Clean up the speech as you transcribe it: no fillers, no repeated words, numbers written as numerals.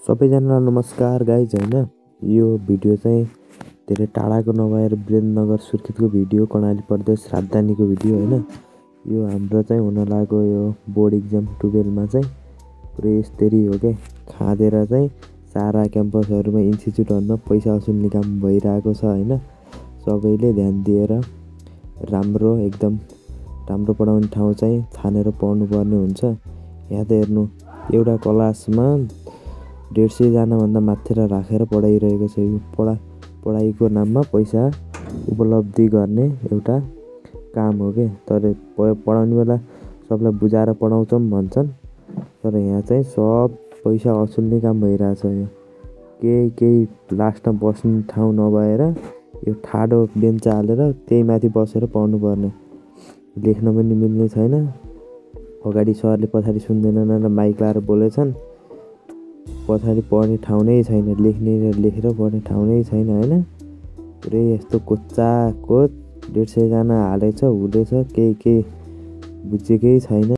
सबैजनालाई नमस्कार गाइज हैन। यो भिडियो चाहिँ धेरै टाढाको नभएर वीरेन्द्रनगर सुर्खेतको भिडियो, कर्णाली प्रदेश राजधानीको भिडियो हैन। यो हाम्रो चाहिँ हुन लागेको यो बोर्ड इक्जाम 12 मा चाहिँ पुरै यस्तरी हो के खाँदेर चाहिँ सारा क्याम्पसहरुमा इन्स्टिट्युटहरुमा पैसा असुल्ने काम भइरहेको छ हैन। सबैले ध्यान दिएर राम्रो एकदम राम्रो पढाउने ठाउँ चाहिँ छानेर पढ्नु पर्ने हुन्छ। यहाँ त हेर्नु एउटा क्लासमा 150 जना भन्दा माथि राखेर पढाइरहेको छ। यो पढाइको नाममा पैसा उपलब्धि गर्ने एउटा काम हो के। तर पढाउने बेला सबलाई बुझाएर पढाउँछौं भन्छन्, तर यहाँ चाहिँ सब पैसा असुल्ने काम भइरहेछ। यो केही लास्टमा बस्ने ठाउँ नभएर यो ठाडो बेन्च हालेर त्यही माथि बसेर पढ्नु पर्ने। लेख्न पनि मिल्ने छैन। अगाडि सरले पछाडि सुन्दैनन्, माइक लाएर बोलेछन्। पछाडि पढ्ने ठाउँ नै छैन, लेख्ने र लेखेर पढ्ने ठाउँ नै छैन हैन। पुरै यस्तो कोच्चाकोच 150 जना हालेछ हुँदैछ, केही बुझेकै छैन।